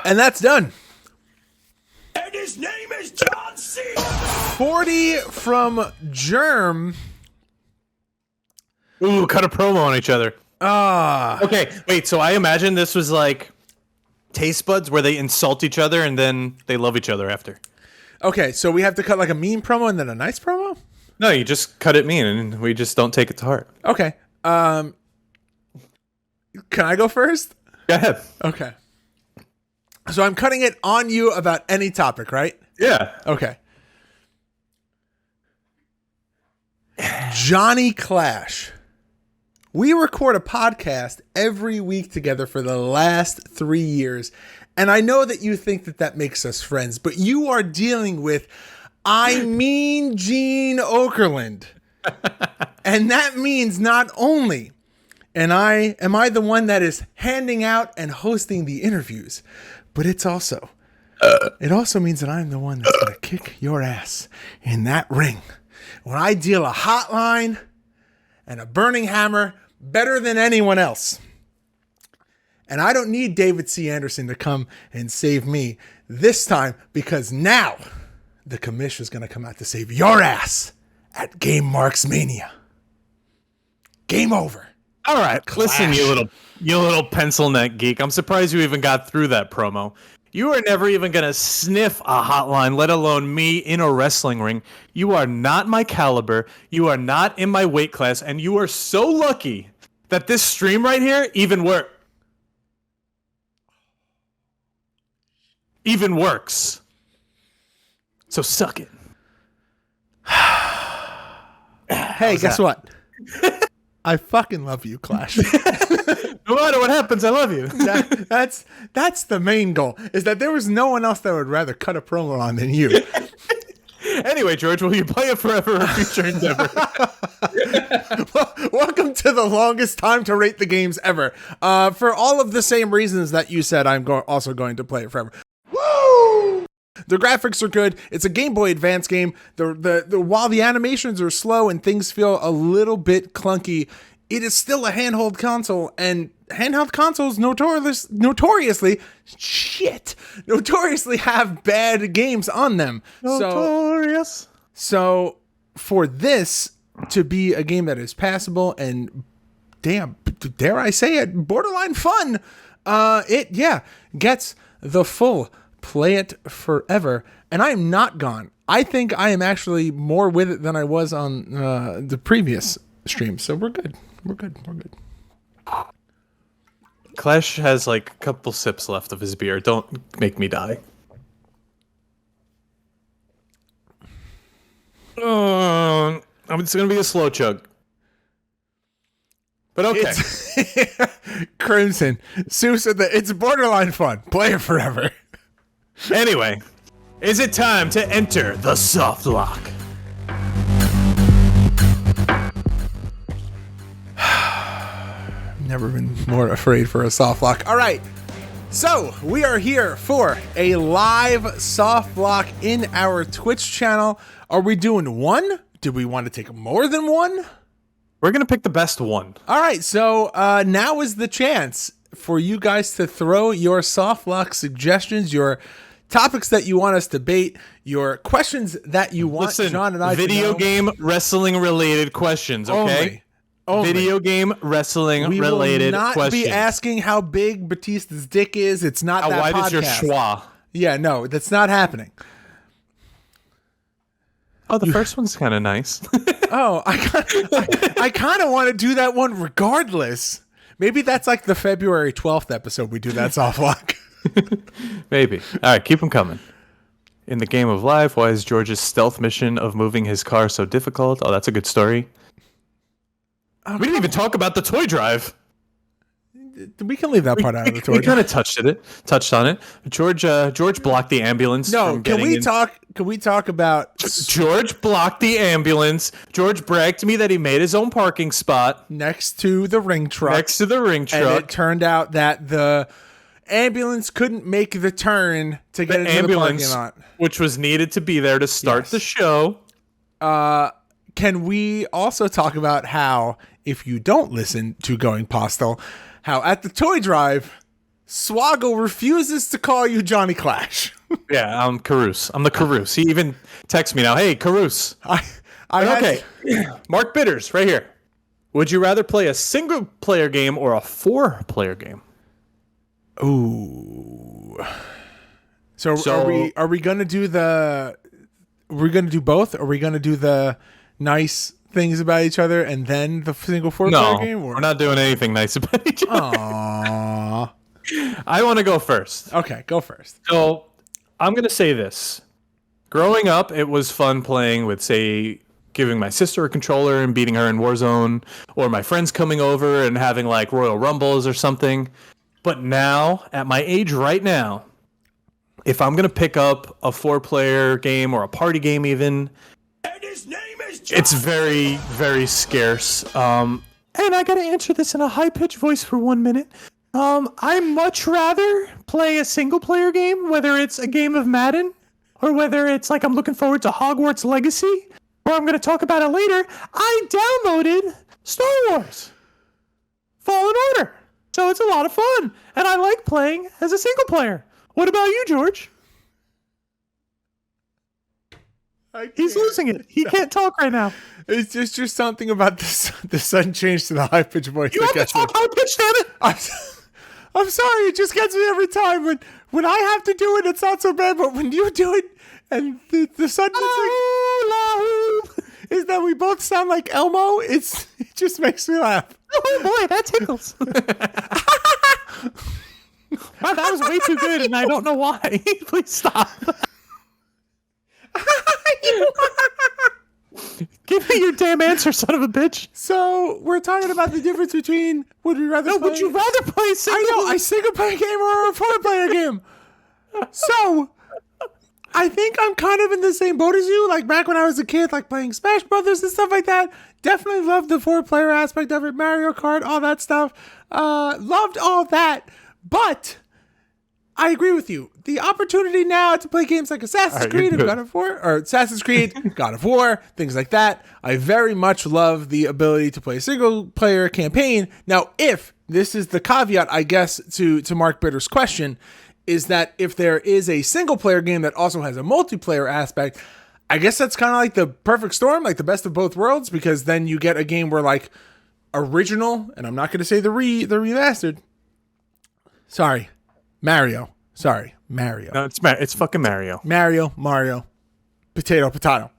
And that's done. And his name is John C. 40 from Germ. Ooh, cut a promo on each other. Okay, wait, so I imagine this was like taste buds where they insult each other and then they love each other after. Okay, so we have to cut like a mean promo and then a nice promo? No, you just cut it mean and we just don't take it to heart. Okay. Can I go first? Go ahead. Okay. So I'm cutting it on you about any topic, right? Yeah. Okay. Johnny Clash. We record a podcast every week together for the last 3 years. And I know that you think that makes us friends, but you are dealing with Gene Okerlund. And that means not only am I the one that is handing out and hosting the interviews, but it's also It also means that I'm the one that's going to kick your ass in that ring. When I deal a hotline and a burning hammer better than anyone else. And I don't need David C. Anderson to come and save me this time, because now the commish is going to come out to save your ass at Game Marks Mania. Game over. All right, Clash. listen, you little pencil neck geek. I'm surprised you even got through that promo. You are never even going to sniff a hotline, let alone me in a wrestling ring. You are not my caliber. You are not in my weight class. And you are so lucky that this stream right here even works. So suck it. Hey, guess what? I fucking love you, Clash. No matter what happens, I love you. That's the main goal, is that there was no one else that would rather cut a promo on than you. Anyway, George, will you play it forever or future endeavor? Welcome to the longest time to rate the games ever. For all of the same reasons that you said, I'm also going to play it forever. Woo! The graphics are good. It's a Game Boy Advance game. While the animations are slow and things feel a little bit clunky, it is still a handheld console, and handheld consoles notoriously have bad games on them. Notorious. So for this to be a game that is passable and dare I say it, borderline fun, it gets the full play it forever, and I am not gone. I think I am actually more with it than I was on the previous stream, so we're good. We're good. Clash has like a couple sips left of his beer. Don't make me die. It's going to be a slow chug. But okay. Crimson. Sue said that it's borderline fun. Play it forever. Anyway, is it time to enter the soft lock? Never been more afraid for a soft lock. All right. So we are here for a live soft lock in our Twitch channel. Are we doing one? Do we want to take more than one? We're going to pick the best one. All right. So now is the chance for you guys to throw your soft lock suggestions, your topics that you want us to debate, your questions that you want John and I video to know. game wrestling related questions, okay? Only. Video game wrestling related questions. We will not be asking how big Batista's dick is. It's not that wide podcast. is your schwa? Yeah, no, that's not happening. Oh, the first one's kind of nice. Oh, I kind of want to do that one regardless. Maybe that's like the February 12th episode we do that soft lock. Maybe. All right, keep them coming. In the game of life, why is George's stealth mission of moving his car so difficult? Oh, that's a good story. Oh, we didn't even talk about the toy drive. We can leave that part out of the toy We drive. kind of touched on it. George blocked the ambulance. No, can we talk about George blocked the ambulance. George bragged to me that he made his own parking spot next to the ring truck. And it turned out that the ambulance couldn't make the turn to get into the parking lot, which was needed to be there to start the show. Can we also talk about how, if you don't listen to Going Postal, how at the toy drive, Swoggle refuses to call you Johnny Clash? Yeah, I'm Carouse. I'm the Carouse. He even texts me now. Hey, Carouse. Okay. Mark Bitters, right here. Would you rather play a single player game or a 4-player game? Ooh. So are we gonna do we're gonna do both? Are we gonna do the nice things about each other and then the single 4-player game? We're not doing anything nice about each other. Aww. I want to go first. Okay, go first. So I'm going to say this. Growing up, it was fun playing with, say, giving my sister a controller and beating her in Warzone, or my friends coming over and having like Royal Rumbles or something. But now, at my age right now, if I'm going to pick up a 4-player game or a party game even, it's very, very scarce. And I got to answer this in a high-pitched voice for 1 minute. I much rather play a single player game, whether it's a game of Madden or whether it's like I'm looking forward to Hogwarts Legacy, or I'm going to talk about it later. I downloaded Star Wars Fallen Order. So it's a lot of fun, and I like playing as a single player. What about you, George? He's losing it. He can't talk right now. It's just something about the sudden change to the high pitched voice. You have to talk high pitch, damn it! I'm sorry, it just gets me every time. When I have to do it, it's not so bad. But when you do it, and the sudden is that we both sound like Elmo. It just makes me laugh. Oh boy, that tickles. Wow, that was way too good, and I don't know why. Please stop. Give me your damn answer, son of a bitch. So we're talking about the difference between would you rather play a single player game or a 4-player game. So I think I'm kind of in the same boat as you. Like back when I was a kid, like playing Smash Brothers and stuff like that. Definitely loved the 4-player aspect of it, Mario Kart, all that stuff. Loved all that, but I agree with you. The opportunity now to play games like Assassin's Creed and God of War, or Assassin's Creed, God of War, things like that. I very much love the ability to play a single player campaign. Now, if this is the caveat, I guess, to Mark Bitter's question, is that if there is a single player game that also has a multiplayer aspect, I guess that's kind of like the perfect storm, like the best of both worlds, because then you get a game where like original, and I'm not going to say the remastered. Sorry, Mario. No, it's fucking Mario. Mario. Potato.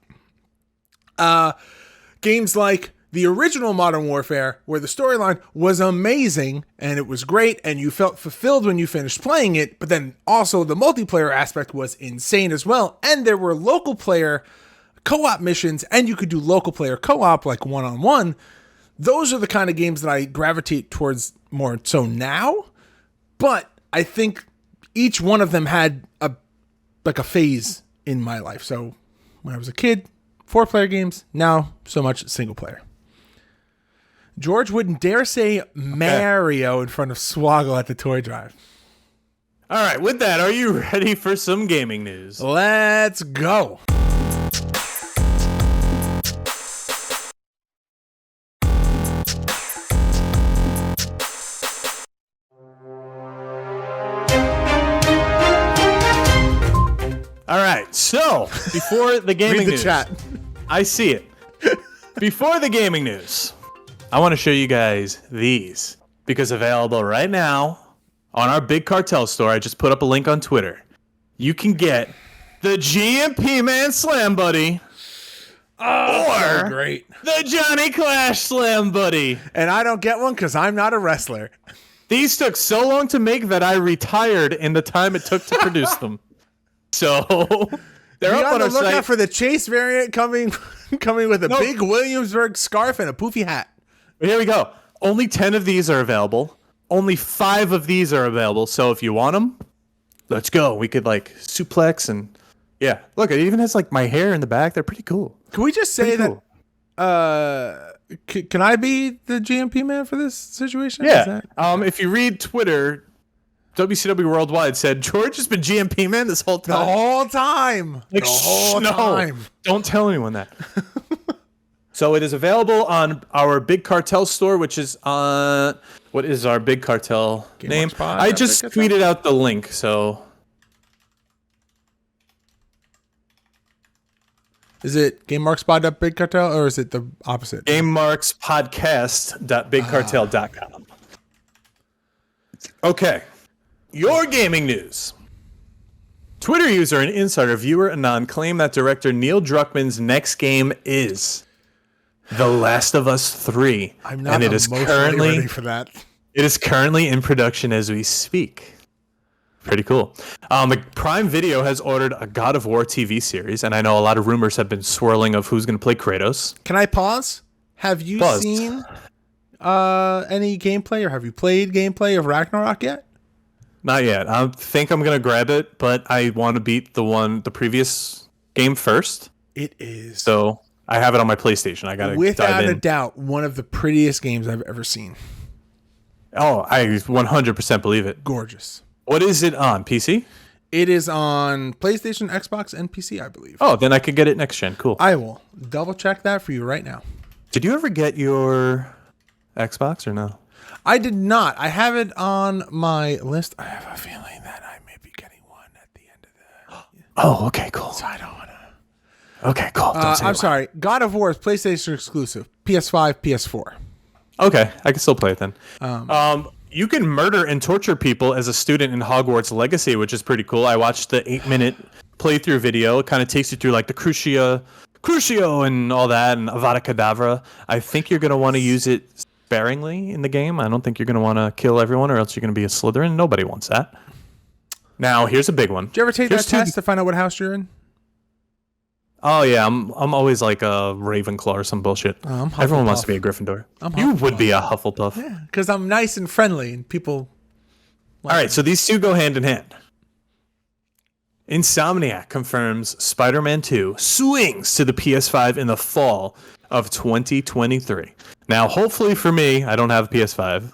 Games like the original Modern Warfare, where the storyline was amazing and it was great and you felt fulfilled when you finished playing it, but then also the multiplayer aspect was insane as well. And there were local player co-op missions and you could do local player co-op like one-on-one. Those are the kind of games that I gravitate towards more so now. But I think each one of them had a phase in my life. So when I was a kid, 4-player games, now so much single player. George wouldn't dare say Mario in front of Swoggle at the toy drive. All right, with that, are you ready for some gaming news? Let's go. All right, so before the gaming Read the news, chat. I see it. Before the gaming news, I want to show you guys these because available right now on our Big Cartel store. I just put up a link on Twitter. You can get the GMP Man Slam Buddy or Great. the Johnny Clash Slam Buddy. And I don't get one because I'm not a wrestler. These took so long to make that I retired in the time it took to produce them. So they're Be up on on the our lookout site. for the Chase variant coming with a big Williamsburg scarf and a poofy hat. Here we go. Only 10 of these are available. Only 5 of these are available. So if you want them, let's go. We could like suplex and yeah. Look, it even has like my hair in the back. They're pretty cool. Can we just say Pretty that? Can I be the GMP man for this situation? Yeah. If you read Twitter, WCW Worldwide said George has been GMP man this whole The time. whole time. Like, The whole no, time. don't tell anyone that. So it is available on our Big Cartel store, which is on what is our Big Cartel name? Pod, I just Big Cartel? tweeted out the link. So Is it GameMarksPod.Big Cartel or is it the opposite? GameMarksPodcast.BigCartel.com. Okay. Your gaming news. Twitter user and insider viewer Anon claim that director Neil Druckmann's next game is The Last of Us 3. I'm not and it is currently ready for that. It is currently in production as we speak. Pretty cool. The Prime Video has ordered a God of War TV series, and I know a lot of rumors have been swirling of who's going to play Kratos. Can I pause? Have you seen any gameplay or have you played gameplay of Ragnarok yet? Not yet. I think I'm going to grab it, but I want to beat the previous game first. It is. So I have it on my PlayStation. I got to dive without in. a doubt one of the prettiest games I've ever seen. Oh, I 100% believe it. Gorgeous. What is it on? PC? It is on PlayStation, Xbox, and PC, I believe. Oh, then I could get it next gen. Cool. I will double check that for you right now. Did you ever get your Xbox or no? I did not. I have it on my list. I have a feeling that I may be getting one at the end of the... Oh, okay, cool. So I don't want to... Okay, cool. I'm sorry. God of War is PlayStation exclusive. PS5, PS4. Okay, I can still play it then. You can murder and torture people as a student in Hogwarts Legacy, which is pretty cool. I watched the 8-minute playthrough video. It kind of takes you through like the Crucio and all that, and Avada Kedavra. I think you're going to want to use it sparingly in the game. I don't think you're going to want to kill everyone, or else you're going to be a Slytherin. Nobody wants that. Now, here's a big one. Did you ever take that test to find out what house you're in? Oh yeah, I'm always like a Ravenclaw or some bullshit. Everyone wants to be a Gryffindor. You would be a Hufflepuff. Yeah, because I'm nice and friendly, and people... All right, so these two go hand in hand. Insomniac confirms Spider-Man 2 swings to the PS5 in the fall of 2023. Now, hopefully for me, I don't have a PS5.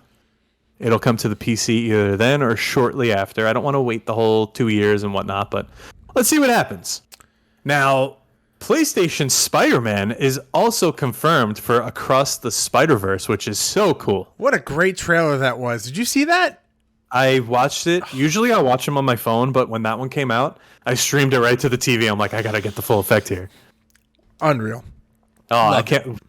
It'll come to the PC either then or shortly after. I don't want to wait the whole 2 years and whatnot, but let's see what happens. Now, PlayStation Spider-Man is also confirmed for Across the Spider-Verse, which is so cool. What a great trailer that was. Did you see that? I watched it. Usually I watch them on my phone, but when that one came out, I streamed it right to the TV. I'm like, I gotta get the full effect here. Unreal. Oh, I can't.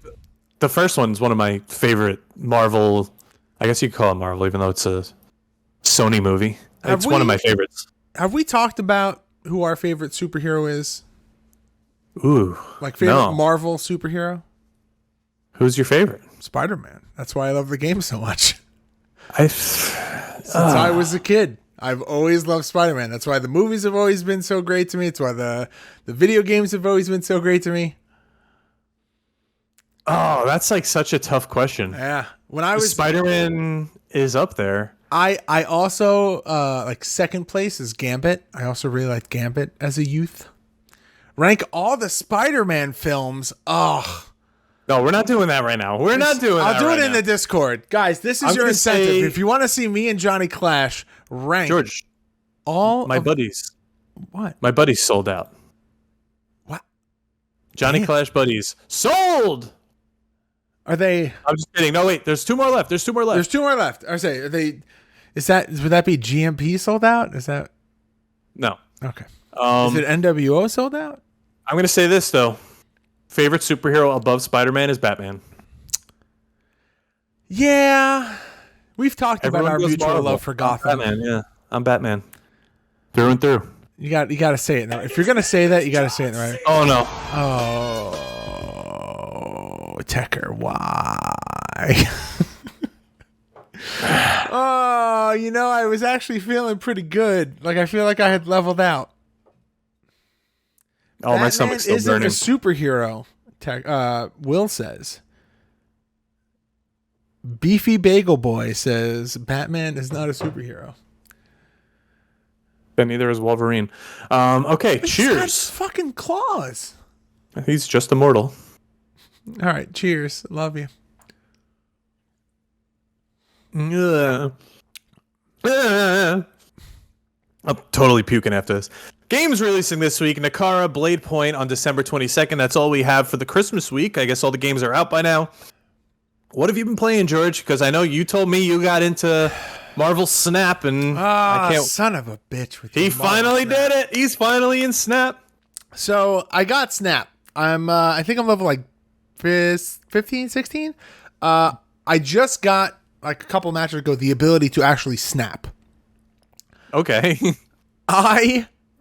The first one's one of my favorite Marvel. I guess you could call it Marvel, even though it's a Sony movie. It's one of my favorites. Have we talked about who our favorite superhero is? Ooh. Like favorite Marvel superhero? Who's your favorite? Spider-Man. That's why I love the game so much. Since I was a kid, I've always loved Spider-Man. That's why the movies have always been so great to me. It's why the video games have always been so great to me. Oh, that's like such a tough question. Yeah. When I was Spider-Man is up there. I also like second place is Gambit. I also really liked Gambit as a youth. Rank all the Spider-Man films. Oh. No, we're not doing that right now. I'll do it in the Discord. Guys, this is your incentive. If you want to see me and Johnny Clash rank George, all my buddies. What? My buddies sold out. What? Johnny Clash buddies sold. Are they? I'm just kidding. No, wait. There's two more left. I say, are they? Would that be GMP sold out? Is that? No. Okay. Is it NWO sold out? I'm going to say this, though. Favorite superhero above Spider-Man is Batman. Yeah. We've talked Everyone about our mutual Marvel. love for Gotham. Batman, yeah. I'm Batman. Through and through. You got to say it now. If you're going to say that, you got to say it right. Oh, no. Oh, Tekker, why? Oh, I was actually feeling pretty good. Like, I feel like I had leveled out. Oh, my stomach's still burning. Isn't a superhero, Will says. Beefy Bagel Boy says Batman is not a superhero. Then neither is Wolverine. Okay, cheers. He's got fucking claws. He's just immortal. All right, cheers. Love you. I'm totally puking after this. Games releasing this week: Nakara Blade Point on December 22nd. That's all we have for the Christmas week. I guess all the games are out by now. What have you been playing, George? Because I know you told me you got into Marvel Snap, and I can't. Son of a bitch! He finally did it. He's finally in Snap. So I got Snap. I think I'm level like 15, 16. I just got like a couple matches ago the ability to actually snap. Okay.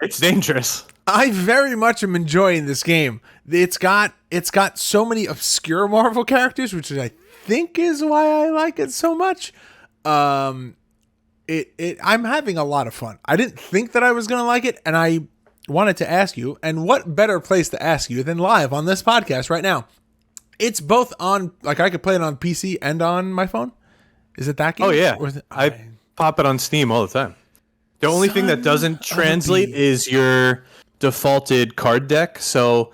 It's dangerous. I very much am enjoying this game. It's got so many obscure Marvel characters, which I think is why I like it so much. I'm having a lot of fun. I didn't think that I was going to like it, and I wanted to ask you, and what better place to ask you than live on this podcast right now? It's both on, like I could play it on PC and on my phone. Is it that game? Oh yeah, I pop it on Steam all the time. The only thing that doesn't translate is your defaulted card deck. So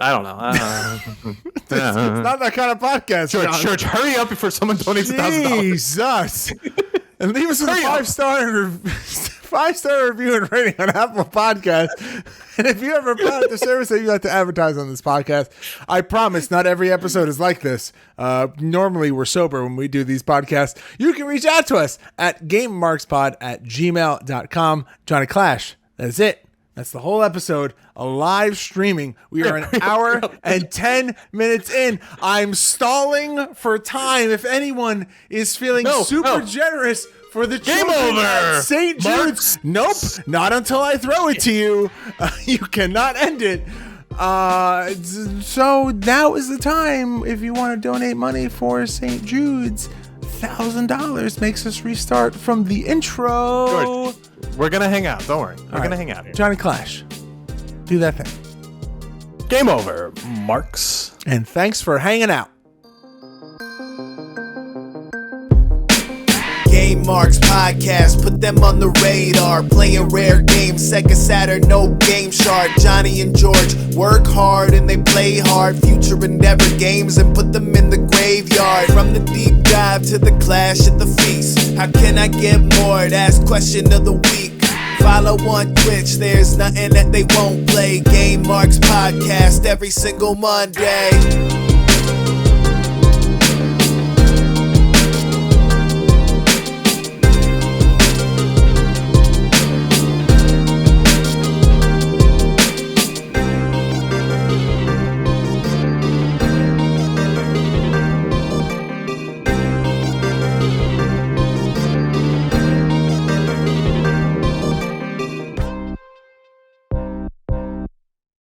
I don't know. It's not that kind of podcast. John. George, hurry up before someone donates $1,000. Jesus. And leave us with a 5-star review and rating on Apple Podcasts. And if you ever a product or service that you'd like to advertise on this podcast, I promise not every episode is like this. Normally we're sober when we do these podcasts. You can reach out to us at gamemarkspod@gmail.com. Johnny Clash. That's it. That's the whole episode. A live streaming. We are an hour and 10 minutes in. I'm stalling for time. If anyone is feeling super generous for the Game children over, at St. Jude's. Nope, not until I throw it to you. You cannot end it. So now is the time if you want to donate money for St. Jude's. $1,000 makes us restart from the intro. George, we're going to hang out. Don't worry. We're going to hang out here. Johnny Clash, do that thing. Game over, Marks. And thanks for hanging out. Game Marks Podcast, put them on the radar. Playing rare games, Sega Saturn, no Game Shark. Johnny and George work hard and they play hard. Future endeavor games and put them in the graveyard. From the deep dive to the clash at the feast. How can I get more? That's question of the week. Follow on Twitch, there's nothing that they won't play. Game Marks Podcast every single Monday.